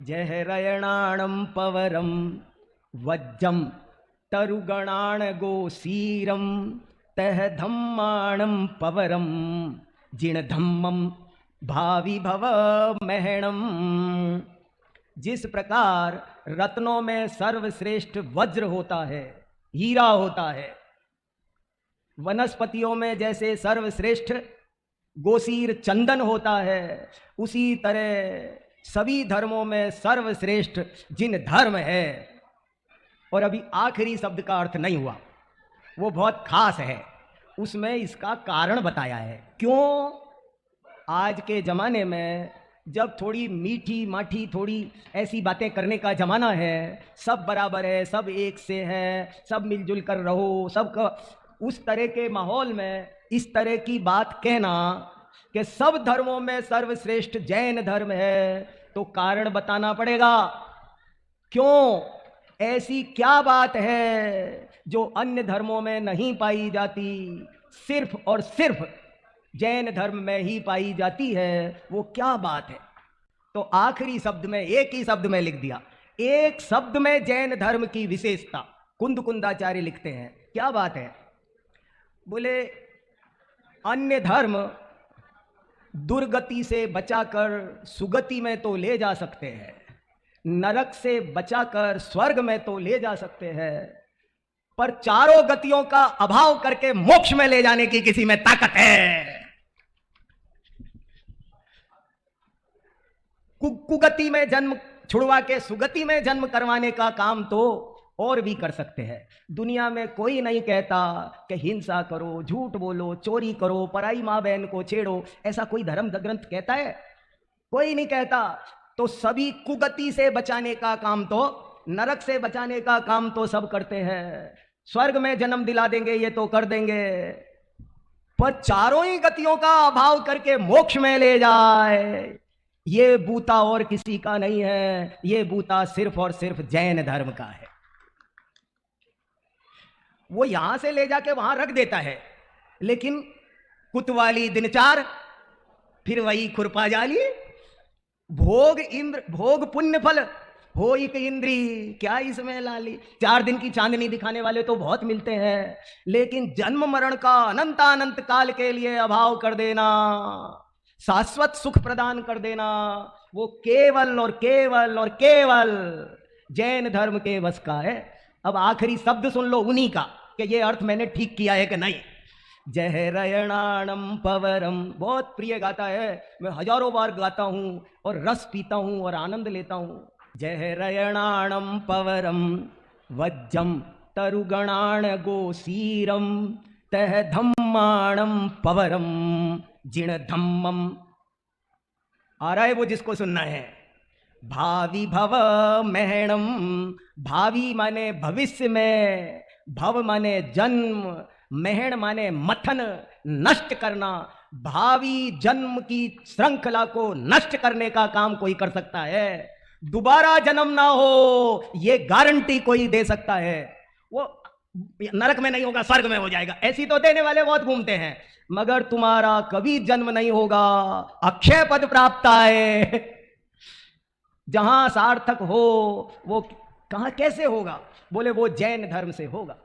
जहरयणाणं पवरं वज्जं तरुगणाण गोसीरं तह धम्माणं पवरं जिण धम्मं भावी भव महणम। जिस प्रकार रत्नों में सर्वश्रेष्ठ वज्र होता है, हीरा होता है, वनस्पतियों में जैसे सर्वश्रेष्ठ गोसीर चंदन होता है, उसी तरह सभी धर्मों में सर्वश्रेष्ठ जिन धर्म है। और अभी आखिरी शब्द का अर्थ नहीं हुआ, वो बहुत खास है, उसमें इसका कारण बताया है। क्यों? आज के जमाने में जब थोड़ी मीठी माठी थोड़ी ऐसी बातें करने का जमाना है, सब बराबर है, सब एक से है, सब मिलजुल कर रहो, सबका, उस तरह के माहौल में इस तरह की बात कहना कि सब धर्मों में सर्वश्रेष्ठ जैन धर्म है, तो कारण बताना पड़ेगा। क्यों? ऐसी क्या बात है जो अन्य धर्मों में नहीं पाई जाती, सिर्फ और सिर्फ जैन धर्म में ही पाई जाती है? वो क्या बात है? तो आखिरी शब्द में, एक ही शब्द में लिख दिया, एक शब्द में जैन धर्म की विशेषता। कुंद कुंदाचार्य लिखते हैं, क्या बात है? बोले अन्य धर्म दुर्गति से बचाकर सुगति में तो ले जा सकते हैं, नरक से बचाकर स्वर्ग में तो ले जा सकते हैं, पर चारों गतियों का अभाव करके मोक्ष में ले जाने की किसी में ताकत है। कुगति में जन्म छुड़वा के सुगति में जन्म करवाने का काम तो और भी कर सकते हैं। दुनिया में कोई नहीं कहता कि हिंसा करो, झूठ बोलो, चोरी करो, पराई माँ बहन को छेड़ो, ऐसा कोई धर्म ग्रंथ कहता है? कोई नहीं कहता। तो सभी कुगति से बचाने का काम तो, नरक से बचाने का काम तो सब करते हैं, स्वर्ग में जन्म दिला देंगे ये तो कर देंगे, पर चारों ही गतियों का अभाव करके मोक्ष में ले जाए, ये बूता और किसी का नहीं है, ये बूता सिर्फ और सिर्फ जैन धर्म का है। वो यहां से ले जाके वहां रख देता है, लेकिन कुतवाली दिनचार, फिर वही खुरपा जाली, भोग इंद्र, भोग पुण्य फल हो एक इंद्री, क्या इसमें लाली। 4 दिन की चांदनी दिखाने वाले तो बहुत मिलते हैं, लेकिन जन्म मरण का अनंत काल के लिए अभाव कर देना, शाश्वत सुख प्रदान कर देना, वो केवल और केवल और केवल जैन धर्म के वश का है। अब आखिरी शब्द सुन लो उन्हीं का, कि ये अर्थ मैंने ठीक किया है कि नहीं। जहरयणाणं पवरम, बहुत प्रिय गाता है, मैं हजारों बार गाता हूं और रस पीता हूं और आनंद लेता हूं। जहरयणाणं पवरम वज्जं तरुगणाण गोसीरम तह धम्माणं पवरम जिण धम्मम। आ रहा है वो जिसको सुनना है। भावी भव महणम, भावी माने भविष्य में, भव माने जन्म, महण माने मथन, नष्ट करना। भावी जन्म की श्रृंखला को नष्ट करने का काम कोई कर सकता है, दोबारा जन्म ना हो ये गारंटी कोई दे सकता है। वो नरक में नहीं होगा, स्वर्ग में हो जाएगा, ऐसी तो देने वाले बहुत घूमते हैं, मगर तुम्हारा कभी जन्म नहीं होगा, अक्षय पद प्राप्त है। जहां सार्थक हो वो कहां कैसे होगा? बोले वो जैन धर्म से होगा।